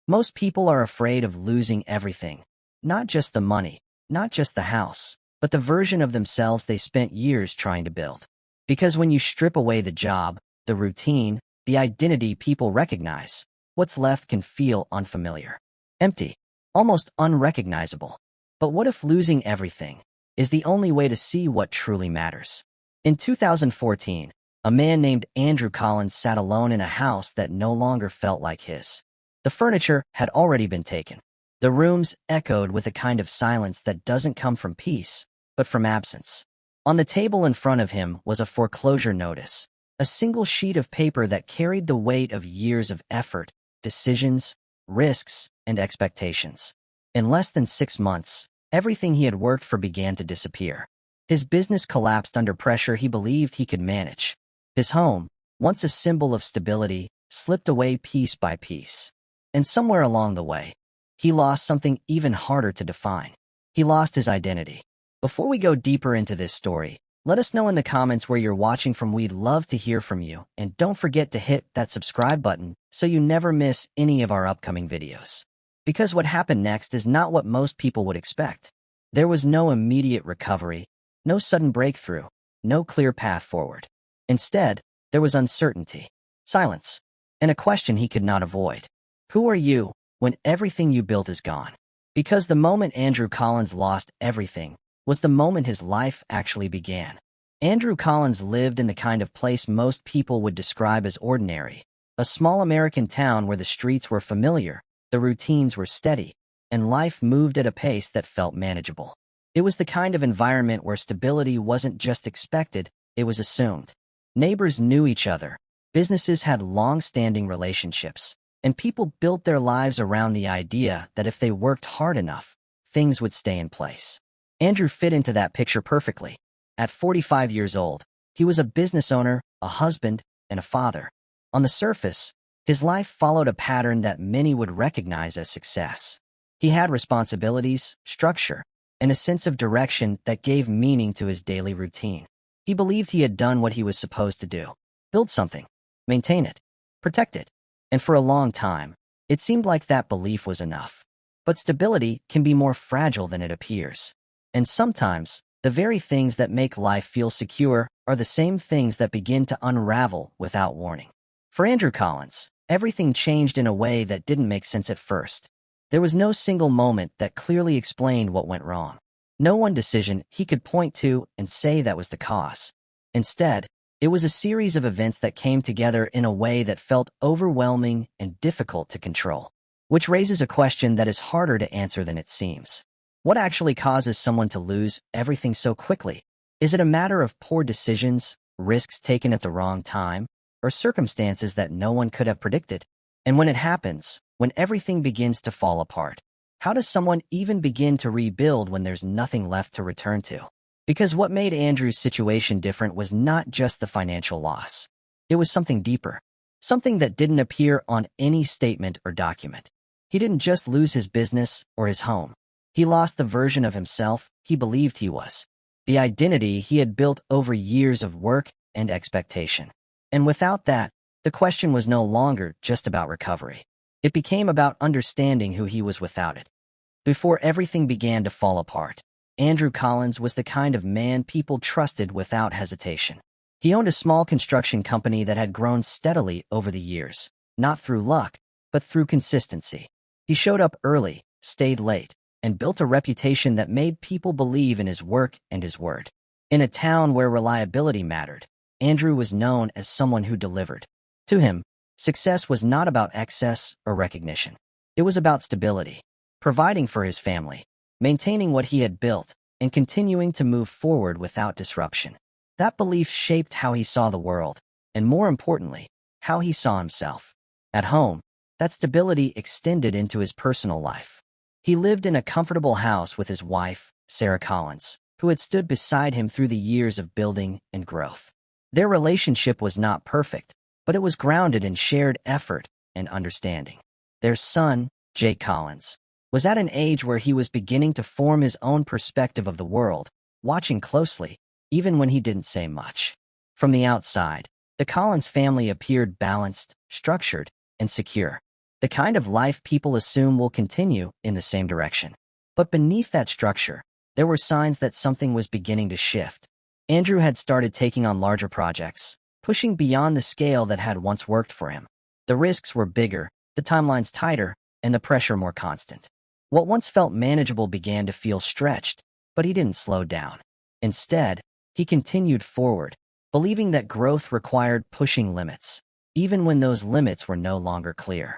Most people are afraid of losing everything. Not just the money, not just the house, but the version of themselves they spent years trying to build. Because when you strip away the job, the routine, the identity people recognize, what's left can feel unfamiliar. Empty. Almost unrecognizable. But what if losing everything is the only way to see what truly matters? In 2014, a man named Andrew Collins sat alone in a house that no longer felt like his. The furniture had already been taken. The rooms echoed with a kind of silence that doesn't come from peace, but from absence. On the table in front of him was a foreclosure notice, a single sheet of paper that carried the weight of years of effort, decisions, risks, and expectations. In less than 6 months, everything he had worked for began to disappear. His business collapsed under pressure he believed he could manage. His home, once a symbol of stability, slipped away piece by piece. And somewhere along the way, he lost something even harder to define. He lost his identity. Before we go deeper into this story, let us know in the comments where you're watching from. We'd love to hear from you, and don't forget to hit that subscribe button so you never miss any of our upcoming videos. Because what happened next is not what most people would expect. There was no immediate recovery, no sudden breakthrough, no clear path forward. Instead, there was uncertainty, silence, and a question he could not avoid. Who are you when everything you built is gone? Because the moment Andrew Collins lost everything was the moment his life actually began. Andrew Collins lived in the kind of place most people would describe as ordinary, a small American town where the streets were familiar, the routines were steady, and life moved at a pace that felt manageable. It was the kind of environment where stability wasn't just expected, it was assumed. Neighbors knew each other, businesses had long-standing relationships, and people built their lives around the idea that if they worked hard enough, things would stay in place. Andrew fit into that picture perfectly. At 45 years old, he was a business owner, a husband, and a father. On the surface, his life followed a pattern that many would recognize as success. He had responsibilities, structure, and a sense of direction that gave meaning to his daily routine. He believed he had done what he was supposed to do: build something, maintain it, protect it. And for a long time, it seemed like that belief was enough. But stability can be more fragile than it appears. And sometimes, the very things that make life feel secure are the same things that begin to unravel without warning. For Andrew Collins, everything changed in a way that didn't make sense at first. There was no single moment that clearly explained what went wrong. No one decision he could point to and say that was the cause. Instead, it was a series of events that came together in a way that felt overwhelming and difficult to control. Which raises a question that is harder to answer than it seems. What actually causes someone to lose everything so quickly? Is it a matter of poor decisions, risks taken at the wrong time, or circumstances that no one could have predicted? And when it happens, when everything begins to fall apart, how does someone even begin to rebuild when there's nothing left to return to? Because what made Andrew's situation different was not just the financial loss. It was something deeper, something that didn't appear on any statement or document. He didn't just lose his business or his home. He lost the version of himself he believed he was, the identity he had built over years of work and expectation. And without that, the question was no longer just about recovery. It became about understanding who he was without it. Before everything began to fall apart, Andrew Collins was the kind of man people trusted without hesitation. He owned a small construction company that had grown steadily over the years, not through luck, but through consistency. He showed up early, stayed late, and built a reputation that made people believe in his work and his word. In a town where reliability mattered, Andrew was known as someone who delivered. To him, success was not about excess or recognition. It was about stability, providing for his family, maintaining what he had built, and continuing to move forward without disruption. That belief shaped how he saw the world, and more importantly, how he saw himself. At home, that stability extended into his personal life. He lived in a comfortable house with his wife, Sarah Collins, who had stood beside him through the years of building and growth. Their relationship was not perfect, but it was grounded in shared effort and understanding. Their son, Jake Collins, was at an age where he was beginning to form his own perspective of the world, watching closely, even when he didn't say much. From the outside, the Collins family appeared balanced, structured, and secure. the kind of life people assume will continue in the same direction. But beneath that structure, there were signs that something was beginning to shift. Andrew had started taking on larger projects, pushing beyond the scale that had once worked for him. The risks were bigger, the timelines tighter, and the pressure more constant. What once felt manageable began to feel stretched, but he didn't slow down. Instead, he continued forward, believing that growth required pushing limits, even when those limits were no longer clear.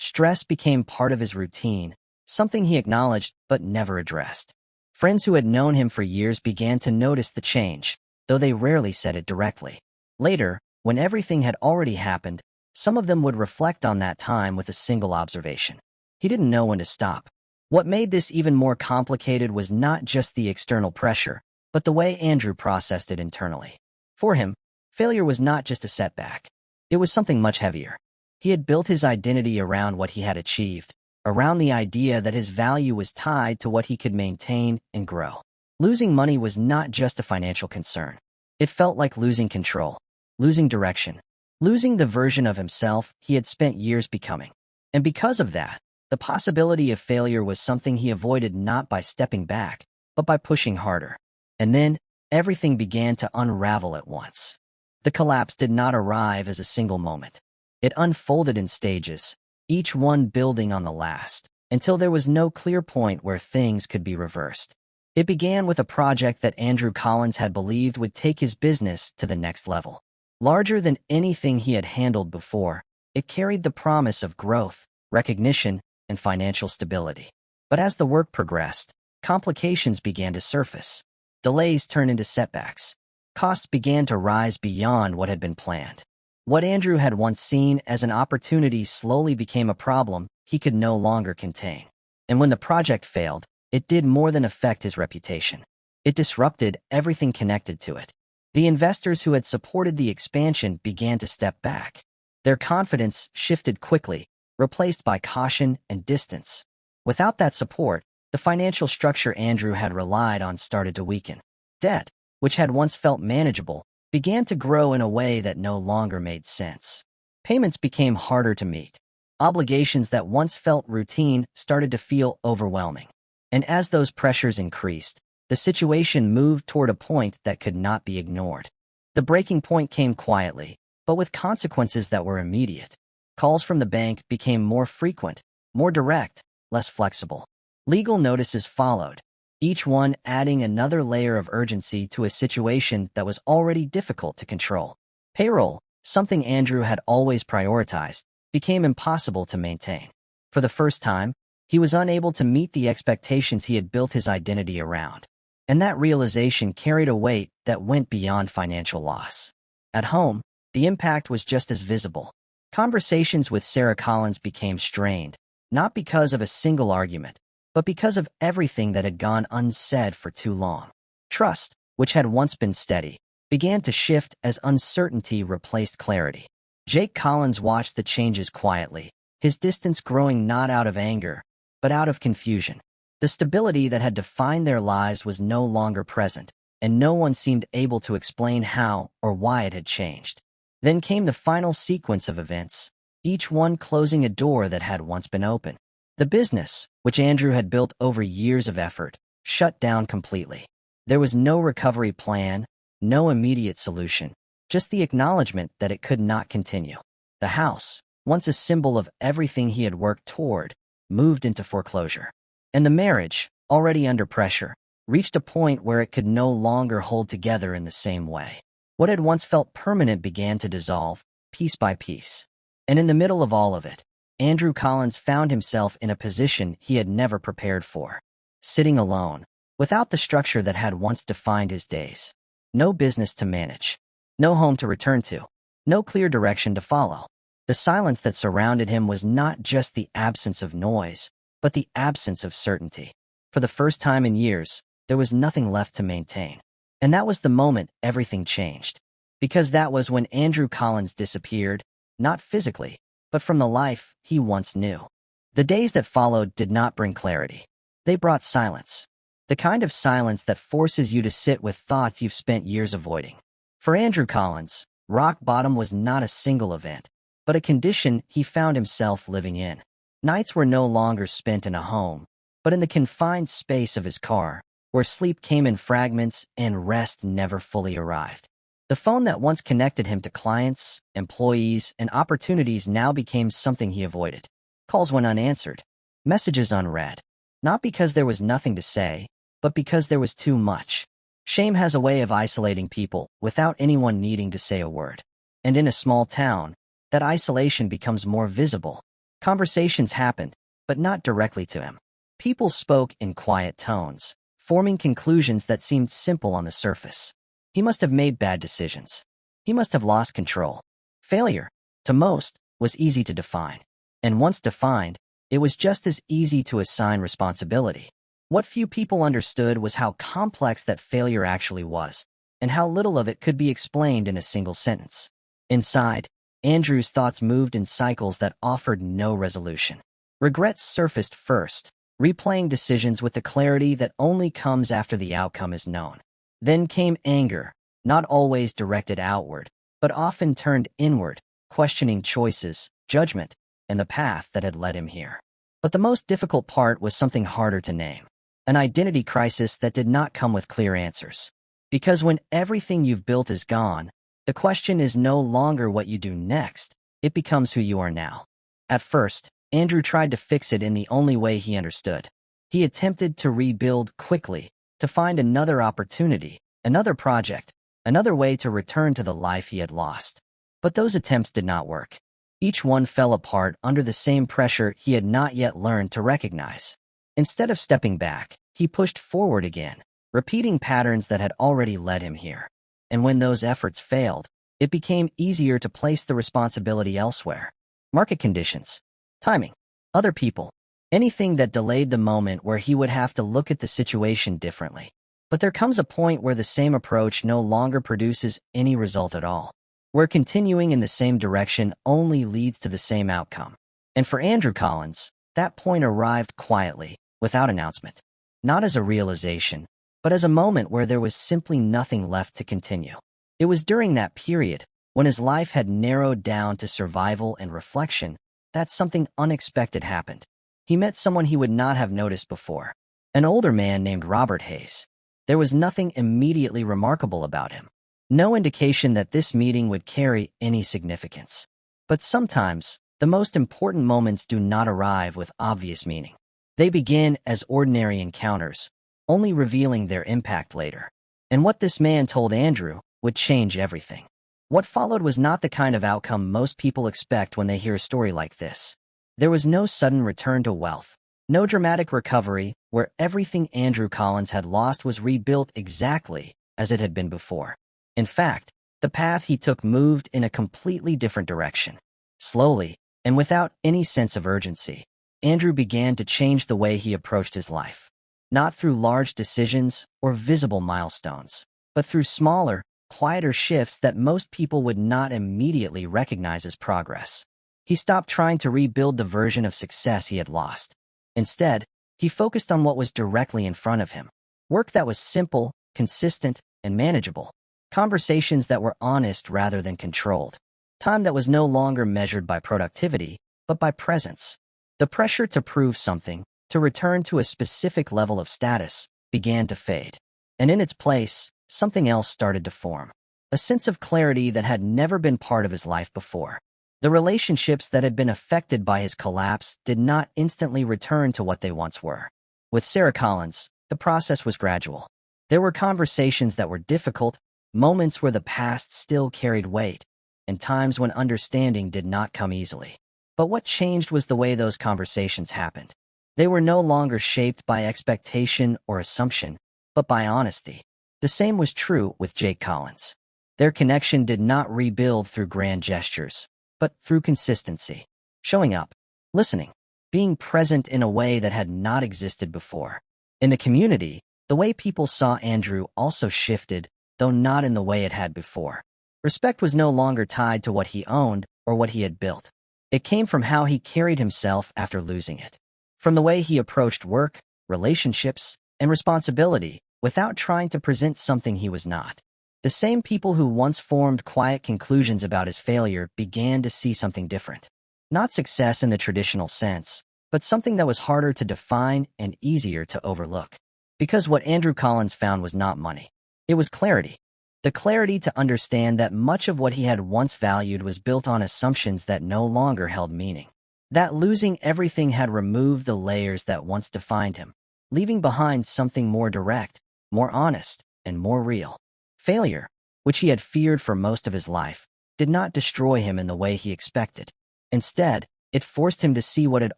Stress became part of his routine, something he acknowledged but never addressed. Friends who had known him for years began to notice the change, though they rarely said it directly. Later, when everything had already happened, some of them would reflect on that time with a single observation. He didn't know when to stop. What made this even more complicated was not just the external pressure, but the way Andrew processed it internally. For him, failure was not just a setback. It was something much heavier. He had built his identity around what he had achieved, around the idea that his value was tied to what he could maintain and grow. Losing money was not just a financial concern. It felt like losing control, losing direction, losing the version of himself he had spent years becoming. And because of that, the possibility of failure was something he avoided not by stepping back, but by pushing harder. And then, everything began to unravel at once. The collapse did not arrive as a single moment. It unfolded in stages, each one building on the last, until there was no clear point where things could be reversed. It began with a project that Andrew Collins had believed would take his business to the next level. Larger than anything he had handled before, it carried the promise of growth, recognition, and financial stability. But as the work progressed, complications began to surface. Delays turned into setbacks. Costs began to rise beyond what had been planned. What Andrew had once seen as an opportunity slowly became a problem he could no longer contain. And when the project failed, it did more than affect his reputation. It disrupted everything connected to it. The investors who had supported the expansion began to step back. Their confidence shifted quickly, replaced by caution and distance. Without that support, the financial structure Andrew had relied on started to weaken. Debt, which had once felt manageable, began to grow in a way that no longer made sense. Payments became harder to meet. Obligations that once felt routine started to feel overwhelming. And as those pressures increased, the situation moved toward a point that could not be ignored. The breaking point came quietly, but with consequences that were immediate. Calls from the bank became more frequent, more direct, less flexible. Legal notices followed, each one adding another layer of urgency to a situation that was already difficult to control. Payroll, something Andrew had always prioritized, became impossible to maintain. For the first time, he was unable to meet the expectations he had built his identity around. And that realization carried a weight that went beyond financial loss. At home, the impact was just as visible. Conversations with Sarah Collins became strained, not because of a single argument, but because of everything that had gone unsaid for too long. Trust, which had once been steady, began to shift as uncertainty replaced clarity. Jake Collins watched the changes quietly, his distance growing not out of anger, but out of confusion. The stability that had defined their lives was no longer present, and no one seemed able to explain how or why it had changed. Then came the final sequence of events, each one closing a door that had once been open. The business, which Andrew had built over years of effort, shut down completely. There was no recovery plan, no immediate solution, just the acknowledgement that it could not continue. The house, once a symbol of everything he had worked toward, moved into foreclosure. And the marriage, already under pressure, reached a point where it could no longer hold together in the same way. What had once felt permanent began to dissolve, piece by piece. And in the middle of all of it, Andrew Collins found himself in a position he had never prepared for. Sitting alone, without the structure that had once defined his days. No business to manage. No home to return to. No clear direction to follow. The silence that surrounded him was not just the absence of noise, but the absence of certainty. For the first time in years, there was nothing left to maintain. And that was the moment everything changed. Because that was when Andrew Collins disappeared, not physically, but from the life he once knew. The days that followed did not bring clarity. They brought silence. The kind of silence that forces you to sit with thoughts you've spent years avoiding. For Andrew Collins, rock bottom was not a single event, but a condition he found himself living in. Nights were no longer spent in a home, but in the confined space of his car, where sleep came in fragments and rest never fully arrived. The phone that once connected him to clients, employees, and opportunities now became something he avoided. Calls went unanswered, messages unread. Not because there was nothing to say, but because there was too much. Shame has a way of isolating people without anyone needing to say a word. And in a small town, that isolation becomes more visible. Conversations happened, but not directly to him. People spoke in quiet tones, forming conclusions that seemed simple on the surface. He must have made bad decisions. He must have lost control. Failure, to most, was easy to define. And once defined, it was just as easy to assign responsibility. What few people understood was how complex that failure actually was, and how little of it could be explained in a single sentence. Inside, Andrew's thoughts moved in cycles that offered no resolution. Regrets surfaced first, replaying decisions with the clarity that only comes after the outcome is known. Then came anger, not always directed outward, but often turned inward, questioning choices, judgment, and the path that had led him here. But the most difficult part was something harder to name. An identity crisis that did not come with clear answers. Because when everything you've built is gone, the question is no longer what you do next, it becomes who you are now. At first, Andrew tried to fix it in the only way he understood. He attempted to rebuild quickly, to find another opportunity, another project, another way to return to the life he had lost. But those attempts did not work. Each one fell apart under the same pressure he had not yet learned to recognize. Instead of stepping back, he pushed forward again, repeating patterns that had already led him here. And when those efforts failed, it became easier to place the responsibility elsewhere. Market conditions, timing, other people, anything that delayed the moment where he would have to look at the situation differently. But there comes a point where the same approach no longer produces any result at all, where continuing in the same direction only leads to the same outcome. And for Andrew Collins, that point arrived quietly, without announcement. Not as a realization, but as a moment where there was simply nothing left to continue. It was during that period, when his life had narrowed down to survival and reflection, that something unexpected happened. He met someone he would not have noticed before, an older man named Robert Hayes. There was nothing immediately remarkable about him. No indication that this meeting would carry any significance. But sometimes, the most important moments do not arrive with obvious meaning. They begin as ordinary encounters, only revealing their impact later. And what this man told Andrew would change everything. What followed was not the kind of outcome most people expect when they hear a story like this. There was no sudden return to wealth, no dramatic recovery where everything Andrew Collins had lost was rebuilt exactly as it had been before. In fact, the path he took moved in a completely different direction. Slowly, and without any sense of urgency, Andrew began to change the way he approached his life. Not through large decisions or visible milestones, but through smaller, quieter shifts that most people would not immediately recognize as progress. He stopped trying to rebuild the version of success he had lost. Instead, he focused on what was directly in front of him. Work that was simple, consistent, and manageable. Conversations that were honest rather than controlled. Time that was no longer measured by productivity, but by presence. The pressure to prove something, to return to a specific level of status, began to fade. And in its place, something else started to form. A sense of clarity that had never been part of his life before. The relationships that had been affected by his collapse did not instantly return to what they once were. With Sarah Collins, the process was gradual. There were conversations that were difficult, moments where the past still carried weight, and times when understanding did not come easily. But what changed was the way those conversations happened. They were no longer shaped by expectation or assumption, but by honesty. The same was true with Jake Collins. Their connection did not rebuild through grand gestures, but through consistency. Showing up, listening, being present in a way that had not existed before. In the community, the way people saw Andrew also shifted, though not in the way it had before. Respect was no longer tied to what he owned or what he had built. It came from how he carried himself after losing it. From the way he approached work, relationships, and responsibility without trying to present something he was not. The same people who once formed quiet conclusions about his failure began to see something different. Not success in the traditional sense, but something that was harder to define and easier to overlook. Because what Andrew Collins found was not money. It was clarity. The clarity to understand that much of what he had once valued was built on assumptions that no longer held meaning. That losing everything had removed the layers that once defined him, leaving behind something more direct, more honest, and more real. Failure, which he had feared for most of his life, did not destroy him in the way he expected. Instead, it forced him to see what had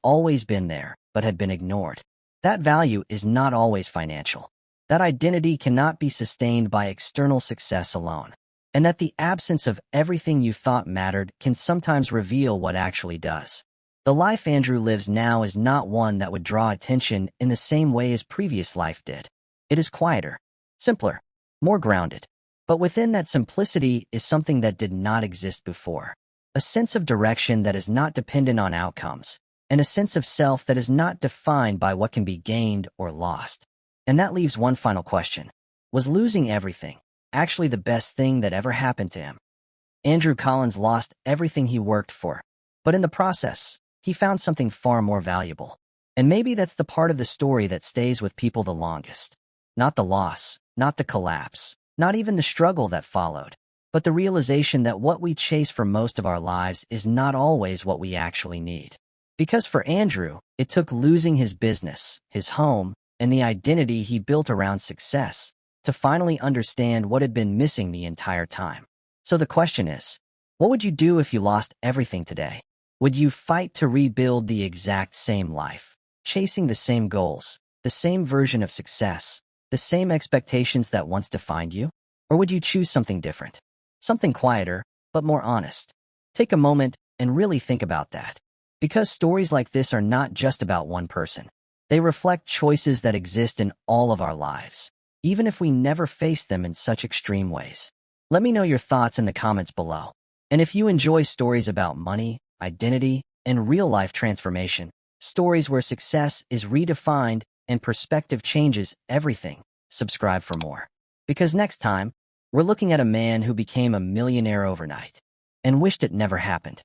always been there, but had been ignored. That value is not always financial. That identity cannot be sustained by external success alone. And that the absence of everything you thought mattered can sometimes reveal what actually does. The life Andrew lives now is not one that would draw attention in the same way his previous life did. It is quieter, simpler, more grounded. But within that simplicity is something that did not exist before. A sense of direction that is not dependent on outcomes, and a sense of self that is not defined by what can be gained or lost. And that leaves one final question. Was losing everything actually the best thing that ever happened to him? Andrew Collins lost everything he worked for, but in the process, he found something far more valuable. And maybe that's the part of the story that stays with people the longest. Not the loss, not the collapse, not even the struggle that followed, but the realization that what we chase for most of our lives is not always what we actually need. Because for Andrew, it took losing his business, his home, and the identity he built around success to finally understand what had been missing the entire time. So the question is, what would you do if you lost everything today? Would you fight to rebuild the exact same life, chasing the same goals, the same version of success, the same expectations that once defined you? Or would you choose something different, something quieter, but more honest? Take a moment and really think about that. Because stories like this are not just about one person. They reflect choices that exist in all of our lives, even if we never face them in such extreme ways. Let me know your thoughts in the comments below. And if you enjoy stories about money, identity, and real-life transformation, stories where success is redefined and perspective changes everything, subscribe for more. Because next time, we're looking at a man who became a millionaire overnight and wished it never happened.